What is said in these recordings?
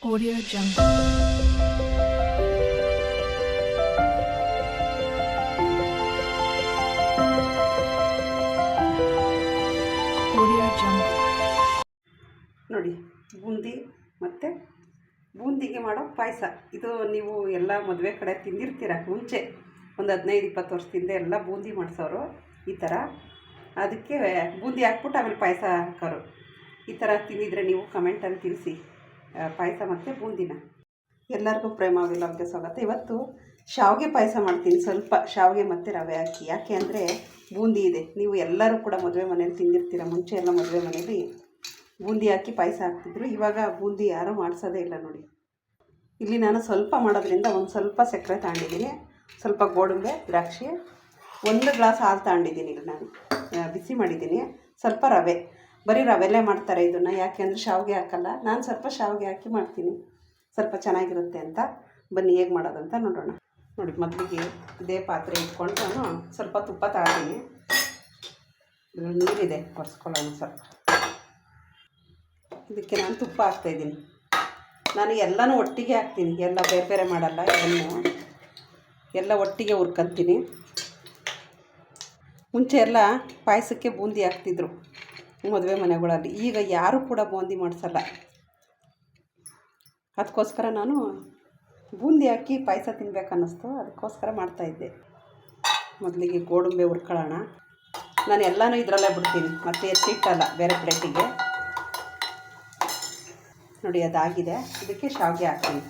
Audio Jungle. Audio Jungle. ನೋಡಿ, ಬೂಂದಿ ಮತ್ತು ಬೂಂದಿಗೆ ಮಾಡೋ ಪಾಯಸ. ಇದು ನೀವು ಎಲ್ಲ ಮದುವೆ ಕಡೆ ತಿಂದಿರ್ತೀರ. ಮುಂಚೆ ಒಂದು 15-20 ವರ್ಷದಿಂದ ಎಲ್ಲ ಬೂಂದಿ ಮಾಡಿಸೋರು ಈ ಥರ. ಅದಕ್ಕೆ ಬೂಂದಿ ಹಾಕ್ಬಿಟ್ಟು ಆಮೇಲೆ ಪಾಯಸ ಹಾಕೋರು. ಈ ಥರ ತಿಂದಿದ್ರೆ ನೀವು ಕಮೆಂಟಲ್ಲಿ ತಿಳಿಸಿ, ಪಾಯಸ ಮತ್ತು ಬೂಂದಿನ. ಎಲ್ಲರಿಗೂ ಪ್ರೇಮ ವಿಲಾಗ್ಗೆ ಸ್ವಾಗತ. ಇವತ್ತು ಶಾವಿಗೆ ಪಾಯಸ ಮಾಡ್ತೀನಿ. ಸ್ವಲ್ಪ ಶಾವಿಗೆ ಮತ್ತು ರವೆ ಹಾಕಿ. ಯಾಕೆ ಅಂದರೆ ಬೂಂದಿ ಇದೆ. ನೀವು ಎಲ್ಲರೂ ಕೂಡ ಮದುವೆ ಮನೇಲಿ ತಿಂದಿರ್ತೀರ. ಮುಂಚೆ ಎಲ್ಲ ಮದುವೆ ಮನೇಲಿ ಬೂಂದಿ ಹಾಕಿ ಪಾಯಸ ಹಾಕ್ತಿದ್ರು. ಇವಾಗ ಬೂಂದಿ ಯಾರೂ ಮಾಡಿಸೋದೇ ಇಲ್ಲ ನೋಡಿ. ಇಲ್ಲಿ ನಾನು ಸ್ವಲ್ಪ ಮಾಡೋದ್ರಿಂದ ಒಂದು ಸ್ವಲ್ಪ ಸಕ್ಕರೆ ತಗೊಂಡಿದ್ದೀನಿ, ಸ್ವಲ್ಪ ಗೋಡಂಬಿ, ದ್ರಾಕ್ಷಿ, 1 ಗ್ಲಾಸ್ ಹಾಲು ತಗೊಂಡಿದ್ದೀನಿ. ಇಲ್ಲಿ ನಾನು ಬಿಸಿ ಮಾಡಿದ್ದೀನಿ. ಸ್ವಲ್ಪ ರವೆ, ಬರೀ ರವೆಲ್ಲೇ ಮಾಡ್ತಾರೆ ಇದನ್ನು. ಯಾಕೆ ಅಂದರೆ ಶಾವಿಗೆ ಹಾಕಲ್ಲ. ನಾನು ಸ್ವಲ್ಪ ಶಾವಿಗೆ ಹಾಕಿ ಮಾಡ್ತೀನಿ, ಸ್ವಲ್ಪ ಚೆನ್ನಾಗಿರುತ್ತೆ ಅಂತ. ಬನ್ನಿ ಹೇಗೆ ಮಾಡೋದಂತ ನೋಡೋಣ. ನೋಡಿ, ಮೊದಲಿಗೆ ಇದೇ ಪಾತ್ರೆ ಇಟ್ಕೊಂಡು ನಾನು ಸ್ವಲ್ಪ ತುಪ್ಪ ತಗೊಂಡಿನಿ. ಇದರಲ್ಲಿ ನೀರಿದೆ, ಒರೆಸ್ಕೊಳ್ಳೋಣ ಸ್ವಲ್ಪ. ಇದಕ್ಕೆ ನಾನು ತುಪ್ಪ ಹಾಕ್ತಾಯಿದ್ದೀನಿ. ನಾನು ಎಲ್ಲನೂ ಒಟ್ಟಿಗೆ ಹಾಕ್ತೀನಿ, ಎಲ್ಲ ಬೇರೆ ಬೇರೆ ಮಾಡಲ್ಲ. ಎಲ್ಲ ಒಟ್ಟಿಗೆ ಹುರ್ಕೊಂತೀನಿ. ಮುಂಚೆ ಎಲ್ಲ ಪಾಯಸಕ್ಕೆ ಬೂಂದಿ ಹಾಕ್ತಿದ್ರು ಮದುವೆ ಮನೆಗಳಲ್ಲಿ. ಈಗ ಯಾರೂ ಕೂಡ ಬೂಂದಿ ಮಾಡಿಸಲ್ಲ. ಅದಕ್ಕೋಸ್ಕರ ನಾನು ಬೂಂದಿ ಹಾಕಿ ಪಾಯಸ ತಿನ್ಬೇಕು ಅನ್ನಿಸ್ತು, ಅದಕ್ಕೋಸ್ಕರ ಮಾಡ್ತಾಯಿದ್ದೆ. ಮೊದಲಿಗೆ ಗೋಡಂಬಿ ಹುರ್ಕೊಳ್ಳೋಣ. ನಾನು ಎಲ್ಲನೂ ಇದರಲ್ಲೇ ಬಿಡ್ತೀನಿ, ಮತ್ತು ಎತ್ತಿಟ್ಟಲ್ಲ ಬೇರೆ ಪ್ಲೇಟಿಗೆ. ನೋಡಿ, ಅದಾಗಿದೆ. ಇದಕ್ಕೆ ಶಾವಿಗೆ ಹಾಕ್ತೀನಿ.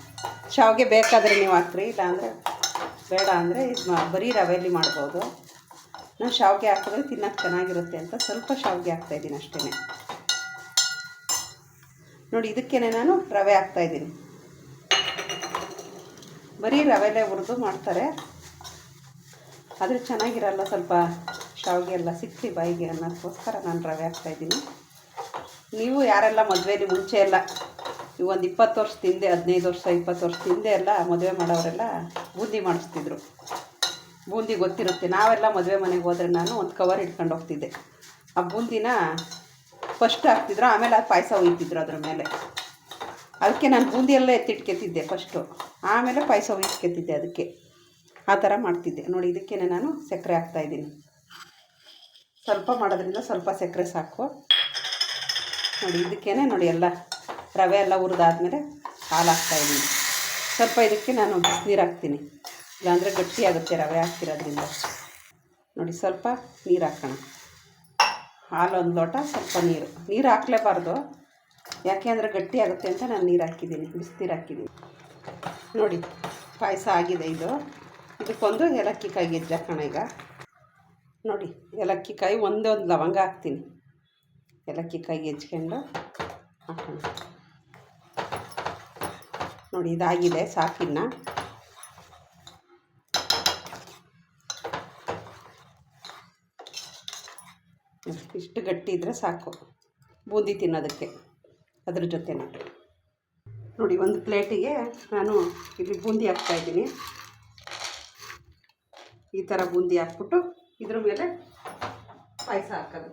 ಶಾವಿಗೆ ಬೇಕಾದರೆ ನೀವು ಹಾಕ್ರಿ, ಇಲ್ಲಾಂದರೆ ಬೇಡ ಅಂದರೆ ಬರೀ ರವೆಯಲ್ಲಿ ಮಾಡ್ಬೋದು. ನಾನು ಶಾವಿಗೆ ಹಾಕಿದ್ರೆ ತಿನ್ನೋಕ್ಕೆ ಚೆನ್ನಾಗಿರುತ್ತೆ ಅಂತ ಸ್ವಲ್ಪ ಶಾವಿಗೆ ಹಾಕ್ತಾಯಿದ್ದೀನಿ ಅಷ್ಟೇ. ನೋಡಿ, ಇದಕ್ಕೇ ನಾನು ರವೆ ಹಾಕ್ತಾಯಿದ್ದೀನಿ. ಬರೀ ರವೆಲೇ ಹುರಿದು ಮಾಡ್ತಾರೆ, ಆದರೆ ಚೆನ್ನಾಗಿರಲ್ಲ. ಸ್ವಲ್ಪ ಶಾವಿಗೆ ಎಲ್ಲ ಸಿಕ್ಕಿ ಬಾಯಿಗೆ ಅನ್ನೋದಕ್ಕೋಸ್ಕರ ನಾನು ರವೆ ಹಾಕ್ತಾಯಿದ್ದೀನಿ. ನೀವು ಯಾರೆಲ್ಲ ಮದುವೆಯಲ್ಲಿ ಮುಂಚೆ ಎಲ್ಲ ಒಂದು 20 ವರ್ಷದ ಹಿಂದೆ, 15 ವರ್ಷ 20 ವರ್ಷದ ಹಿಂದೆ ಎಲ್ಲ ಮದುವೆ ಮಾಡೋರೆಲ್ಲ ಬೂಂದಿ ಮಾಡಿಸ್ತಿದ್ರು. ಬೂಂದಿ ಗೊತ್ತಿರುತ್ತೆ. ನಾವೆಲ್ಲ ಮದುವೆ ಮನೆಗೆ ಹೋದರೆ ನಾನು ಒಂದು ಕವರ್ ಇಟ್ಕೊಂಡು ಹೋಗ್ತಿದ್ದೆ. ಆ ಬೂಂದಿನ ಫಸ್ಟ್ ಹಾಕ್ತಿದ್ರು, ಆಮೇಲೆ ಅದು ಪಾಯಸ ಹುಯ್ತಿದ್ರು ಅದ್ರ ಮೇಲೆ. ಅದಕ್ಕೆ ನಾನು ಬೂಂದಿಯೆಲ್ಲ ಎತ್ತಿಟ್ಕೊತಿದ್ದೆ ಫಸ್ಟು, ಆಮೇಲೆ ಪಾಯಸ ಹುಯ್ಸ್ಕೊತಿದ್ದೆ. ಅದಕ್ಕೆ ಆ ಥರ ಮಾಡ್ತಿದ್ದೆ. ನೋಡಿ, ಇದಕ್ಕೇ ನಾನು ಸಕ್ಕರೆ ಹಾಕ್ತಾಯಿದ್ದೀನಿ. ಸ್ವಲ್ಪ ಮಾಡೋದ್ರಿಂದ ಸ್ವಲ್ಪ ಸಕ್ಕರೆ ಸಾಕು. ನೋಡಿ, ಇದಕ್ಕೇ ನೋಡಿ ಎಲ್ಲ ರವೆ ಎಲ್ಲ ಹುರಿದಾದ್ಮೇಲೆ ಹಾಲು ಹಾಕ್ತಾಯಿದ್ದೀನಿ. ಸ್ವಲ್ಪ ಇದಕ್ಕೆ ನಾನು ಬಿಸಿನೀರು ಹಾಕ್ತೀನಿ, ಇಲ್ಲಾಂದರೆ ಗಟ್ಟಿ ಆಗುತ್ತೆ ರವೆ ಹಾಕ್ತಿರೋದ್ರಿಂದ. ನೋಡಿ, ಸ್ವಲ್ಪ ನೀರು ಹಾಕೋಣ. ಹಾಲು 1 ಲೋಟ, ಸ್ವಲ್ಪ ನೀರು ಹಾಕಲೇಬಾರ್ದು, ಯಾಕೆ ಅಂದರೆ ಗಟ್ಟಿ ಆಗುತ್ತೆ ಅಂತ ನಾನು ನೀರು ಹಾಕಿದ್ದೀನಿ, ಬಿಸಿನೀರು ಹಾಕಿದ್ದೀನಿ. ನೋಡಿ, ಪಾಯಸ ಆಗಿದೆ. ಇದಕ್ಕೊಂದು ಏಲಕ್ಕಿ ಕಾಯಿ ಗೆಜ್ಜೆ ಹಾಕೋಣ ಈಗ. ನೋಡಿ, ಏಲಕ್ಕಿ ಕಾಯಿ ಒಂದೊಂದು ಲವಂಗ ಹಾಕ್ತೀನಿ. ಏಲಕ್ಕಿ ಕಾಯಿ ಗೆಜ್ಕೊಂಡು ಹಾಕೋಣ. ನೋಡಿ, ಇದಾಗಿದೆ, ಸಾಕಿನ್ನ. ಇಷ್ಟು ಗಟ್ಟಿ ಇದ್ದರೆ ಸಾಕು ಬೂಂದಿ ತಿನ್ನೋದಕ್ಕೆ ಅದ್ರ ಜೊತೆನೆ. ನೋಡಿ, ಒಂದು ಪ್ಲೇಟಿಗೆ ನಾನು ಇಲ್ಲಿ ಬೂಂದಿ ಹಾಕ್ತಾಯಿದ್ದೀನಿ. ಈ ಥರ ಬೂಂದಿ ಹಾಕ್ಬಿಟ್ಟು ಇದ್ರ ಮೇಲೆ ಪಾಯಸ ಹಾಕೋದು.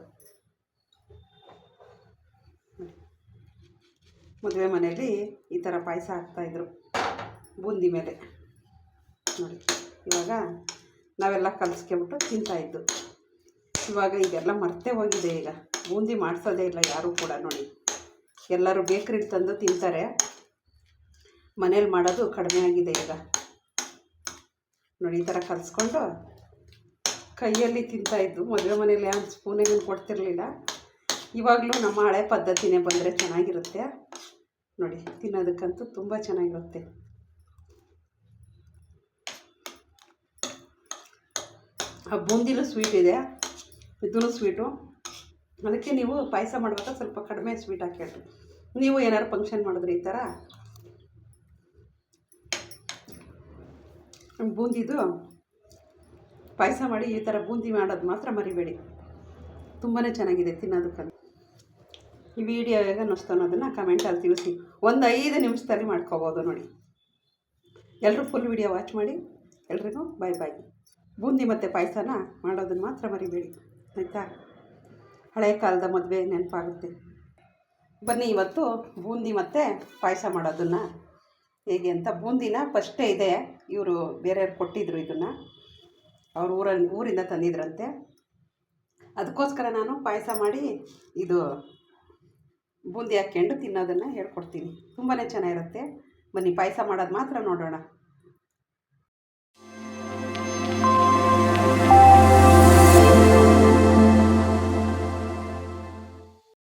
ಮದುವೆ ಮನೆಯಲ್ಲಿ ಈ ಥರ ಪಾಯಸ ಹಾಕ್ತಾಯಿದ್ರು ಬೂಂದಿ ಮೇಲೆ. ನೋಡಿ, ಇವಾಗ ನಾವೆಲ್ಲ ಕಲಿಸ್ಕೊಬಿಟ್ಟು ತಿಂತಾಯಿದ್ದು. ಇವಾಗ ಇದೆಲ್ಲ ಮರ್ತೇ ಹೋಗಿದೆ. ಈಗ ಬೂಂದಿ ಮಾಡಿಸೋದೇ ಇಲ್ಲ ಯಾರೂ ಕೂಡ. ನೋಡಿ, ಎಲ್ಲರೂ ಬೇಕ್ರಿಲಿ ತಂದು ತಿಂತಾರೆ, ಮನೇಲಿ ಮಾಡೋದು ಕಡಿಮೆ ಆಗಿದೆ ಈಗ. ನೋಡಿ, ಈ ಥರ ಕಲಿಸ್ಕೊಂಡು ಕೈಯಲ್ಲಿ ತಿಂತಾಯಿದ್ದು. ಮದುವೆ ಮನೇಲಿ ಯಾವ ಸ್ಪೂನೇನು ಕೊಡ್ತಿರಲಿಲ್ಲ. ಇವಾಗಲೂ ನಮ್ಮ ಹಳೆ ಪದ್ಧತಿನೇ ಬಂದರೆ ಚೆನ್ನಾಗಿರುತ್ತೆ. ನೋಡಿ, ತಿನ್ನೋದಕ್ಕಂತೂ ತುಂಬ ಚೆನ್ನಾಗಿರುತ್ತೆ. ಆ ಬೂಂದಿನೂ ಸ್ವೀಟ್ ಇದೆ, ಇದೂ ಸ್ವೀಟು. ಅದಕ್ಕೆ ನೀವು ಪಾಯಸ ಮಾಡ್ಬೇಕಾದ್ರೆ ಸ್ವಲ್ಪ ಕಡಿಮೆ ಸ್ವೀಟ್ ಹಾಕಿ. ನೀವು ಏನಾದ್ರು ಫಂಕ್ಷನ್ ಮಾಡಿದ್ರೆ ಈ ಥರ ಬೂಂದಿದು ಪಾಯಸ ಮಾಡಿ, ಈ ಥರ ಬೂಂದಿ ಮಾಡೋದು ಮಾತ್ರ ಮರಿಬೇಡಿ. ತುಂಬಾ ಚೆನ್ನಾಗಿದೆ ತಿನ್ನೋದಕ್ಕಂತ. ಈ ವಿಡಿಯೋ ಹೇಗೆ ಅನ್ನಿಸ್ತು ಅನ್ನೋದನ್ನು ಕಮೆಂಟಲ್ಲಿ ತಿಳಿಸಿ. ಒಂದು 5 ನಿಮಿಷದಲ್ಲಿ ಮಾಡ್ಕೋಬೋದು. ನೋಡಿ, ಎಲ್ಲರೂ ಫುಲ್ ವಿಡಿಯೋ ವಾಚ್ ಮಾಡಿ. ಎಲ್ರಿಗೂ ಬಾಯ್ ಬಾಯ್. ಬೂಂದಿ ಮತ್ತು ಪಾಯಸನ ಮಾಡೋದನ್ನು ಮಾತ್ರ ಮರಿಬೇಡಿ, ಆಯಿತಾ? ಹಳೆಯ ಕಾಲದ ಮದುವೆ ನೆನಪಾಗುತ್ತೆ. ಬನ್ನಿ ಇವತ್ತು ಬೂಂದಿ ಮತ್ತು ಪಾಯಸ ಮಾಡೋದನ್ನು ಹೇಗೆ ಅಂತ. ಬೂಂದಿನ ಫಸ್ಟೇ ಇದೆ, ಇವರು ಬೇರೆಯವ್ರು ಕೊಟ್ಟಿದ್ದರು, ಇದನ್ನು ಅವ್ರ ಊರಿಂದ ತಂದಿದ್ರಂತೆ. ಅದಕ್ಕೋಸ್ಕರ ನಾನು ಪಾಯಸ ಮಾಡಿ ಇದು ಬೂಂದಿ ಹಾಕ್ಕೊಂಡು ತಿನ್ನೋದನ್ನು ಹೇಳ್ಕೊಡ್ತೀನಿ. ತುಂಬಾ ಚೆನ್ನಾಗಿರುತ್ತೆ. ಬನ್ನಿ ಪಾಯಸ ಮಾಡೋದು ಮಾತ್ರ ನೋಡೋಣ.